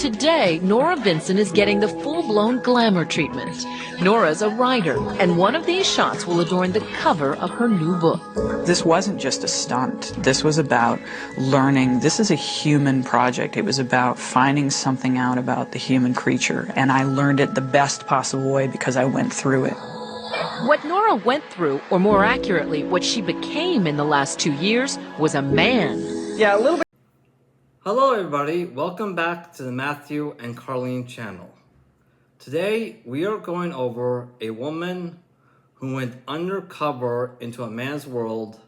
Today, Nora Vincent is getting the full-blown glamour treatment. Nora's a writer, and one of these shots will adorn the cover of her new book. This wasn't just a stunt. This was about learning. This is a human project. It was about finding something out about the human creature, and I learned it the best possible way because I went through it. What Nora went through, or more accurately, what she became in the last 2 years, was a man. Yeah, a little bit. Hello everybody, welcome back to the Matthew and Carlene channel. Today we are going over a woman who went undercover into a man's world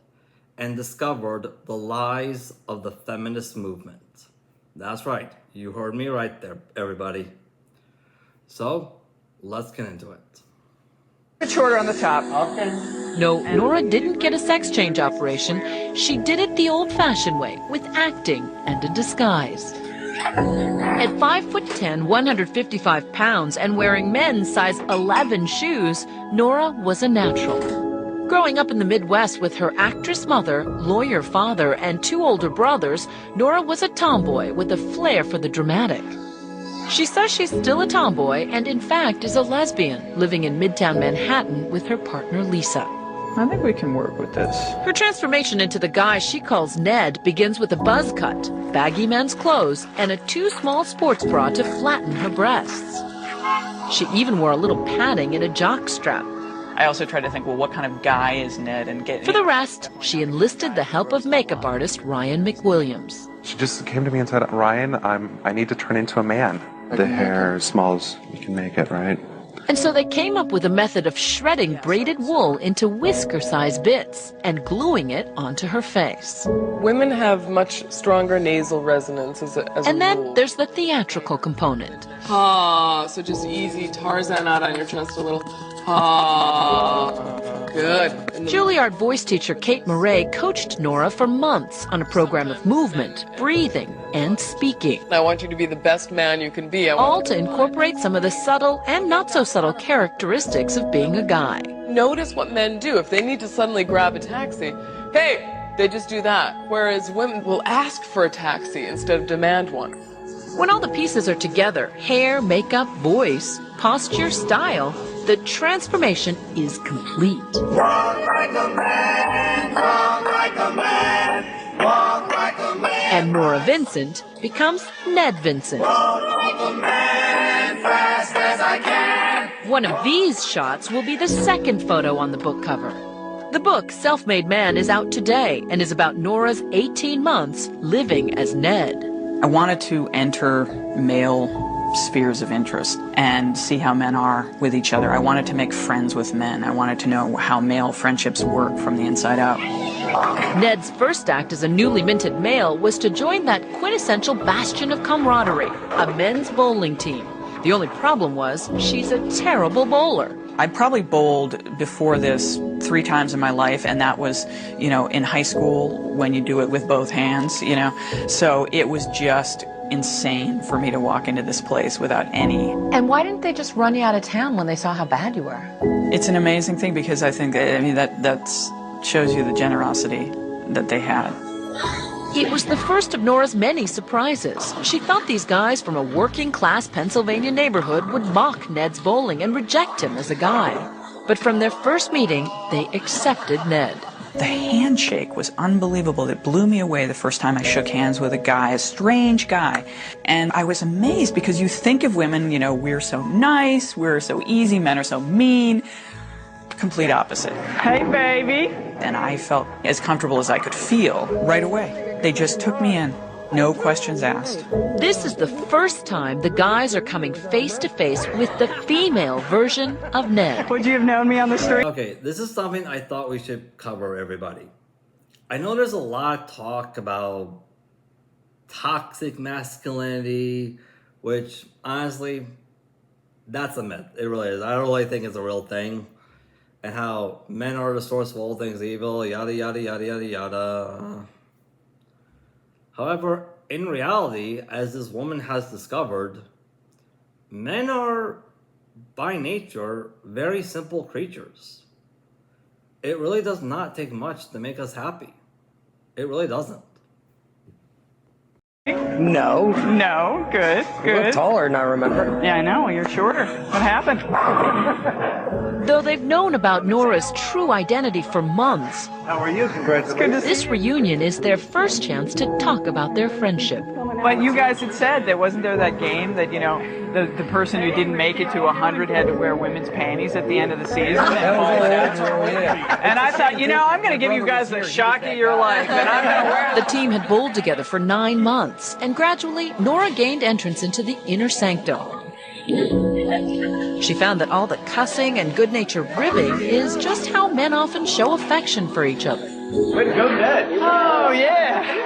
and discovered the lies of the feminist movement. That's right, you heard me right there, everybody. So, let's get into it. Shorter on the top. Okay. No, Nora didn't get a sex change operation. She did it the old-fashioned way, with acting and a disguise. At 5'10", 155 pounds, and wearing men's size 11 shoes, Nora was a natural. Growing up in the Midwest with her actress mother, lawyer father, and 2 older brothers, Nora was a tomboy with a flair for the dramatic. She says she's still a tomboy and, in fact, is a lesbian, living in Midtown Manhattan with her partner, Lisa. I think we can work with this. Her transformation into the guy she calls Ned begins with a buzz cut, baggy men's clothes, and a too small sports bra to flatten her breasts. She even wore a little padding in a jock strap. I also tried to think, well, what kind of guy is Ned? And get. For the rest, she enlisted the help of makeup artist Ryan McWilliams. She just came to me and said, Ryan, I need to turn into a man. The hair as small as you can make it, right? And so they came up with a method of shredding braided wool into whisker-sized bits and gluing it onto her face. Women have much stronger nasal resonance as a And then rule. there's the theatrical component. So just easy Tarzan out on your chest a little. Good. And the- Juilliard voice teacher Kate Murray coached Nora for months on a program of movement, breathing, and speaking. I want you to be the best man you can be. All to incorporate some of the subtle and not so subtle characteristics of being a guy. Notice what men do. If they need to suddenly grab a taxi, hey, they just do that. Whereas women will ask for a taxi instead of demand one. When all the pieces are together, hair, makeup, voice, posture, style, the transformation is complete. Walk like a man, talk like a man, walk like a man. And Nora Vincent becomes Ned Vincent. Walk like a man, fast as I can. One of these shots will be the second photo on the book cover. The book, Self-Made Man, is out today and is about Nora's 18 months living as Ned. I wanted to enter male spheres of interest and see how men are with each other. I wanted to make friends with men. I wanted to know how male friendships work from the inside out. Ned's first act as a newly minted male was to join that quintessential bastion of camaraderie, a men's bowling team. The only problem was she's a terrible bowler. I probably bowled before this 3 times in my life, and that was, in high school when you do it with both hands, So it was just insane for me to walk into this place without any. And why didn't they just run you out of town when they saw how bad you were? It's an amazing thing because I think, that shows you the generosity that they had. It was the first of Nora's many surprises. She thought these guys from a working-class Pennsylvania neighborhood would mock Ned's bowling and reject him as a guy. But from their first meeting, they accepted Ned. The handshake was unbelievable. It blew me away the first time I shook hands with a guy, a strange guy. And I was amazed because you think of women, we're so nice, we're so easy, men are so mean. Complete opposite. Hey, baby. And I felt as comfortable as I could feel right away. They just took me in. No questions asked. This is the first time the guys are coming face-to-face with the female version of Ned. Would you have known me on the street? Okay, this is something I thought we should cover, everybody. I know there's a lot of talk about toxic masculinity, which, honestly, that's a myth. It really is. I don't really think it's a real thing. And how men are the source of all things evil, yada, yada, yada, yada, yada. However, in reality, as this woman has discovered, men are, by nature, very simple creatures. It really does not take much to make us happy. It really doesn't. No. No, good, You look good. taller than I remember. Yeah, I know, you're shorter. What happened? Though they've known about Nora's true identity for months, How are you? Congratulations. this reunion is their first chance to talk about their friendship. But you guys had said that wasn't there that game that, you know, the person who didn't make it to 100 had to wear women's panties at the end of the season? And I thought, you know, I'm going to give you guys the shock of your life, and I'm going to wear The team had bowled together for 9 months, and gradually, Nora gained entrance into the inner sanctum. She found that all the cussing and good-natured ribbing is just how men often show affection for each other. Way to go, Ned. Oh, yeah.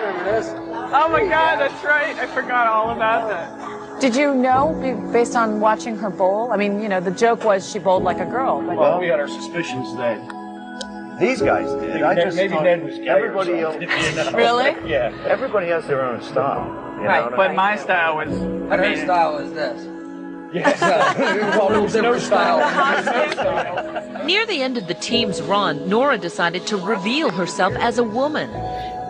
Oh, my God, that's right. I forgot all about that. Did you know, based on watching her bowl? I mean, you know, the joke was she bowled like a girl. But Well, we had our suspicions that these guys did. I just maybe Ned was everybody else. Really? Yeah. Everybody has their own style. You know Right, what I But mean? my style was Her amazing. style is this. Yeah. A little different style. Near the end of the team's run, Nora decided to reveal herself as a woman.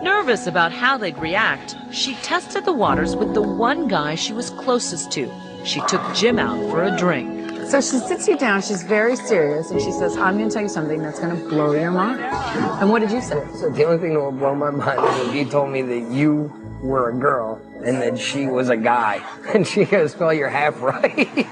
Nervous about how they'd react, she tested the waters with the one guy she was closest to. She took Jim out for a drink. So she sits you down, she's very serious, and she says, I'm going to tell you something that's going to blow your mind. And what did you say? So the only thing that will blow my mind is if you told me that you were a girl and that she was a guy. And she goes, well, you're half right.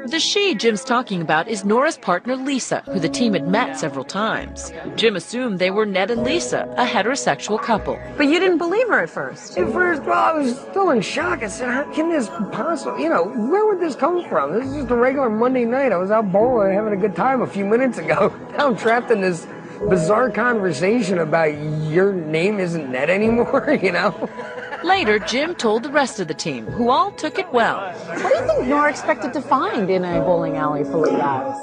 The she Jim's talking about is Nora's partner Lisa, who the team had met several times. Jim assumed they were Ned and Lisa, a heterosexual couple. But you didn't believe her at first. At first, well, I was still in shock. I said, how can this possibly, you know, where would this come from? This is just a regular Monday night. I was out bowling having a good time a few minutes ago. Now I'm trapped in this bizarre conversation about your name isn't Ned anymore, you know? Later, Jim told the rest of the team, who all took it well. What do you think Nora expected to find in a bowling alley full of guys?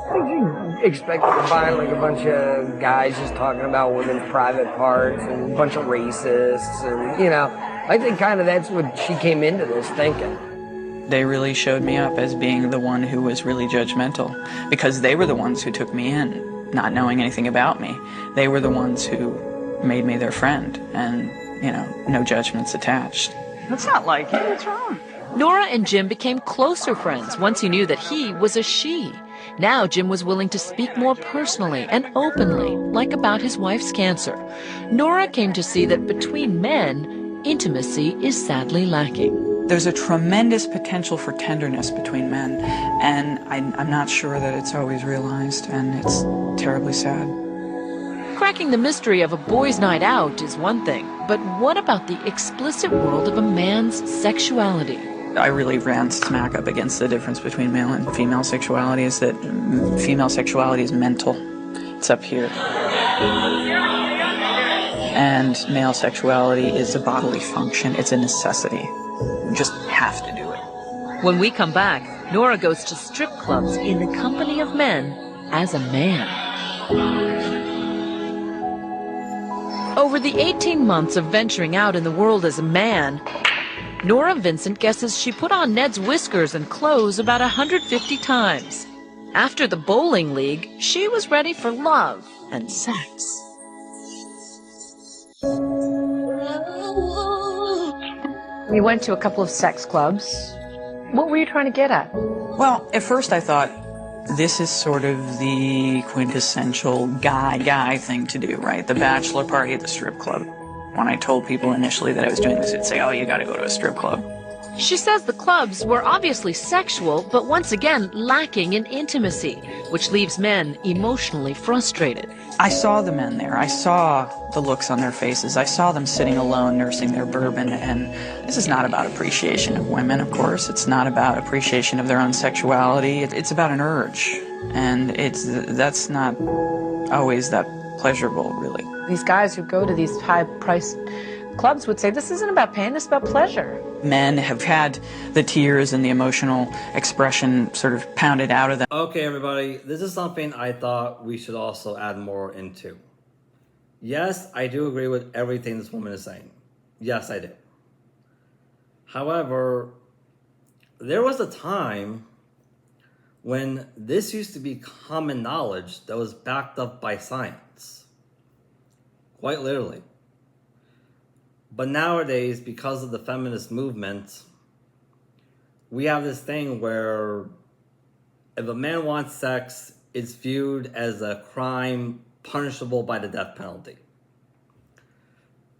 I think you expected to find like a bunch of guys just talking about women's private parts and a bunch of racists and, you know, I think kind of that's what she came into this thinking. They really showed me up as being the one who was really judgmental because they were the ones who took me in, not knowing anything about me. They were the ones who made me their friend and, you know, no judgments attached. That's not like it. What's wrong? Nora and Jim became closer friends once he knew that he was a she. Now Jim was willing to speak more personally and openly, like about his wife's cancer. Nora came to see that between men, intimacy is sadly lacking. There's a tremendous potential for tenderness between men, and I'm not sure that it's always realized, and it's terribly sad. Cracking the mystery of a boys' night out is one thing, but what about the explicit world of a man's sexuality? I really ran smack up against the difference between male and female sexuality is that female sexuality is mental. It's up here. And male sexuality is a bodily function. It's a necessity. You just have to do it. When we come back, Nora goes to strip clubs in the company of men as a man. Over the 18 months of venturing out in the world as a man, Nora Vincent guesses she put on Ned's whiskers and clothes about 150 times. After the bowling league, she was ready for love and sex. You went to a couple of sex clubs. What were you trying to get at? Well, at first I thought, this is sort of the quintessential guy thing to do, right? The bachelor party at the strip club. When I told people initially that I was doing this, they'd say, oh, you gotta go to a strip club. She says the clubs were obviously sexual, but once again lacking in intimacy, which leaves men emotionally frustrated. I saw the men there. I saw the looks on their faces. I saw them sitting alone, nursing their bourbon, and this is not about appreciation of women, of course. It's not about appreciation of their own sexuality. It's about an urge, and that's not always that pleasurable, really. These guys who go to these high-priced clubs would say, this isn't about pain, it's about pleasure. Men have had the tears and the emotional expression sort of pounded out of them. Okay, everybody, this is something I thought we should also add more into. Yes, I do agree with everything this woman is saying. Yes, I do. However, there was a time when this used to be common knowledge that was backed up by science. Quite literally. But nowadays, because of the feminist movement, we have this thing where if a man wants sex, it's viewed as a crime punishable by the death penalty.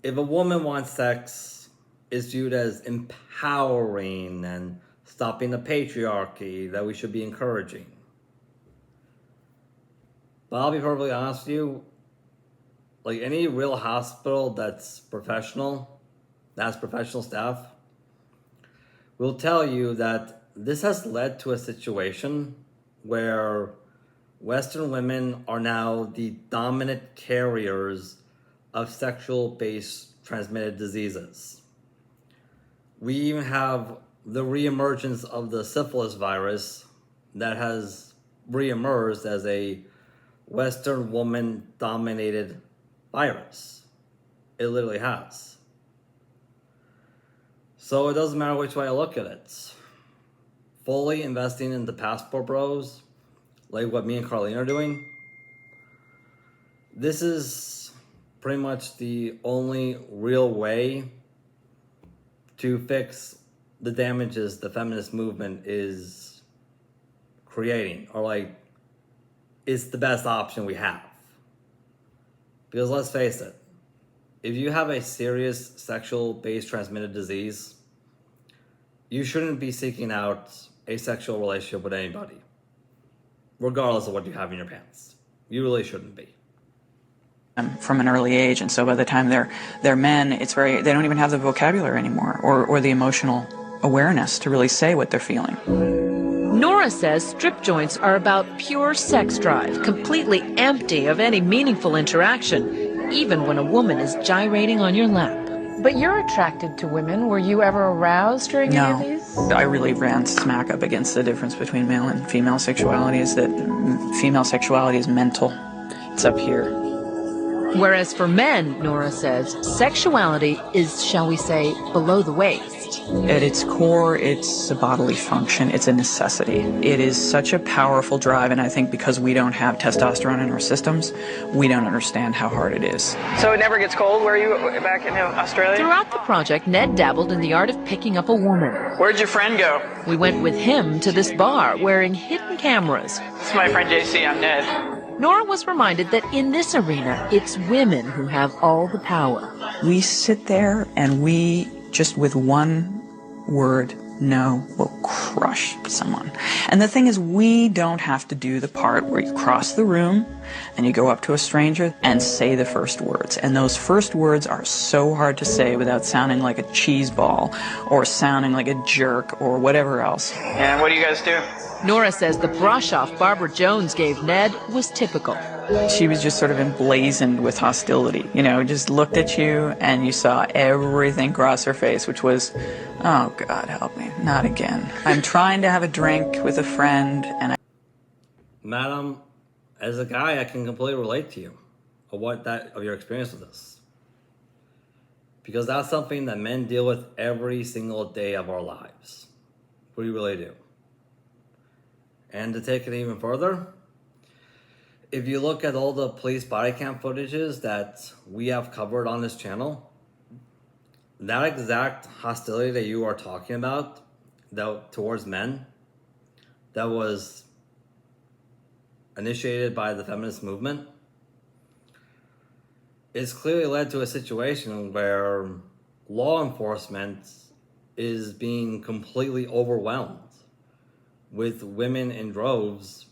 If a woman wants sex, it's viewed as empowering and stopping the patriarchy that we should be encouraging. But I'll be perfectly honest with you, like any real hospital that's professional, that has professional staff, will tell you that this has led to a situation where Western women are now the dominant carriers of sexual-based transmitted diseases. We even have the reemergence of the syphilis virus that has reemerged as a Western woman-dominated virus. It literally has. So it doesn't matter which way I look at it. Fully investing in the passport bros, like what me and Carlene are doing, this is pretty much the only real way to fix the damages the feminist movement is creating, or like, it's the best option we have. Because let's face it, if you have a serious sexual-based transmitted disease, you shouldn't be seeking out a sexual relationship with anybody, regardless of what you have in your pants. You really shouldn't be. From an early age, and so by the time they're men, they don't even have the vocabulary anymore, or the emotional awareness to really say what they're feeling. Nora says strip joints are about pure sex drive, completely empty of any meaningful interaction, even when a woman is gyrating on your lap. But you're attracted to women. Were you ever aroused during any of these? I really ran smack up against the difference between male and female sexuality, is that female sexuality is mental. It's up here. Whereas for men, Nora says, sexuality is, shall we say, below the waist. At its core, it's a bodily function. It's a necessity. It is such a powerful drive, and I think because we don't have testosterone in our systems, we don't understand how hard it is. So it never gets cold where you back in Australia? Throughout the project, Ned dabbled in the art of picking up a woman. Where'd your friend go? We went with him to this bar, wearing hidden cameras. This is my friend JC, I'm Ned. Nora was reminded that in this arena, it's women who have all the power. We sit there and we, just with one word, no, will crush someone. And the thing is, we don't have to do the part where you cross the room and you go up to a stranger and say the first words. And those first words are so hard to say without sounding like a cheese ball or sounding like a jerk or whatever else. And what do you guys do? Nora says the brush-off Barbara Jones gave Ned was typical. She was just sort of emblazoned with hostility, just looked at you and you saw everything cross her face, which was, oh, God help me, not again. I'm trying to have a drink with a friend and Madam, as a guy, I can completely relate to you of your experience with this. Because that's something that men deal with every single day of our lives. We really do. And to take it even further, if you look at all the police body cam footages that we have covered on this channel, that exact hostility that you are talking about towards men, that was initiated by the feminist movement, is clearly led to a situation where law enforcement is being completely overwhelmed with women in droves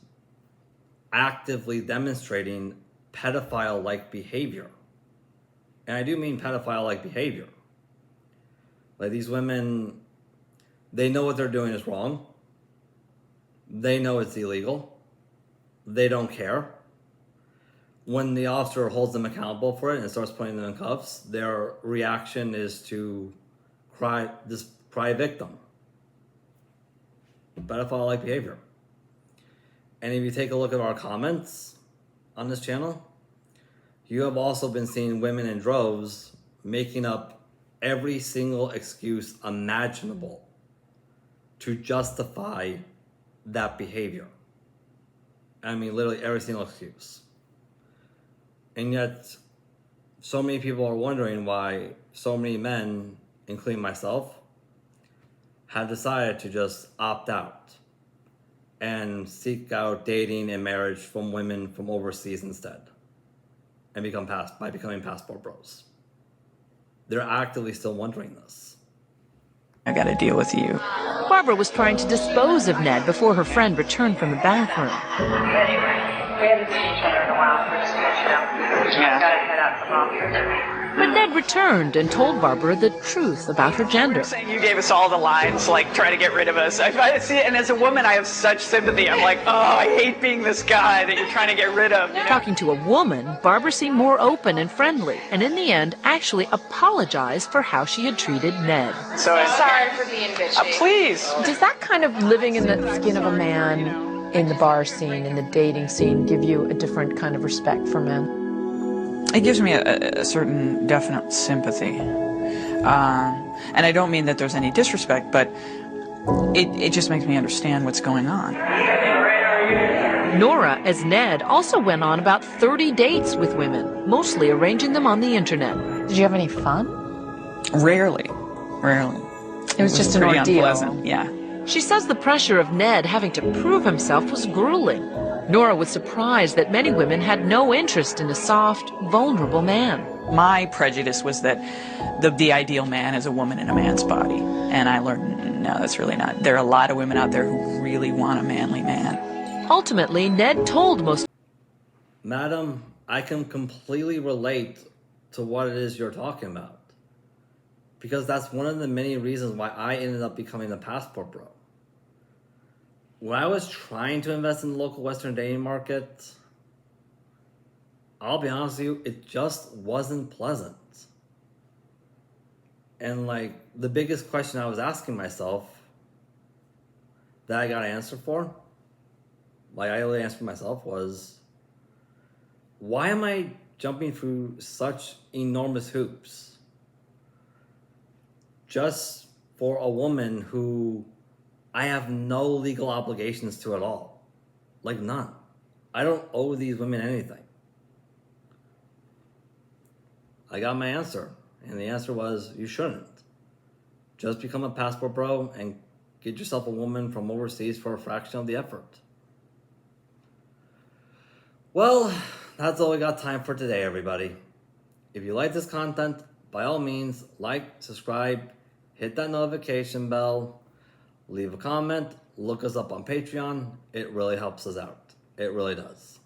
actively demonstrating pedophile-like behavior. And I do mean pedophile-like behavior. Like, these women, they know what they're doing is wrong. They know it's illegal. They don't care. When the officer holds them accountable for it and starts putting them in cuffs, their reaction is to cry victim. Pedophile-like behavior. And if you take a look at our comments on this channel, you have also been seeing women in droves making up every single excuse imaginable to justify that behavior. I mean, literally every single excuse. And yet, so many people are wondering why so many men, including myself, have decided to just opt out and seek out dating and marriage from women from overseas instead and becoming passport bros. They're actively still wondering this. I got to deal with you. Barbara was trying to dispose of Ned before her friend returned from the bathroom. Anyway, we haven't seen each other in a while. We're just catching up. Yeah. I've got to head out to the office. But Ned returned and told Barbara the truth about her gender. Saying you gave us all the lines, like, try to get rid of us. I see it, and as a woman, I have such sympathy. I'm like, oh, I hate being this guy that you're trying to get rid of. You know? Talking to a woman, Barbara seemed more open and friendly, and in the end actually apologized for how she had treated Ned. So Sorry for being bitchy. please. Does that kind of living in the skin of a man in the bar scene, in the dating scene, give you a different kind of respect for men? It gives me a certain definite sympathy. And I don't mean that there's any disrespect, but it just makes me understand what's going on. Nora, as Ned, also went on about 30 dates with women, mostly arranging them on the internet. Did you have any fun? Rarely. It was just an pretty ordeal. unpleasant. Yeah. She says the pressure of Ned having to prove himself was grueling. Nora was surprised that many women had no interest in a soft, vulnerable man. My prejudice was that the ideal man is a woman in a man's body. And I learned, no, that's really not. There are a lot of women out there who really want a manly man. Ultimately, Ned told most. Madam, I can completely relate to what it is you're talking about. Because that's one of the many reasons why I ended up becoming a passport bro. When I was trying to invest in the local Western dating market, I'll be honest with you, it just wasn't pleasant. And like the biggest question I was asking myself that I got an answer for, like I only answered myself was, why am I jumping through such enormous hoops just for a woman who I have no legal obligations to at all? Like none. I don't owe these women anything. I got my answer, and the answer was you shouldn't. Just become a passport bro and get yourself a woman from overseas for a fraction of the effort. Well, that's all we got time for today, everybody. If you like this content, by all means, like, subscribe, hit that notification bell, leave a comment, look us up on Patreon. It really helps us out. It really does.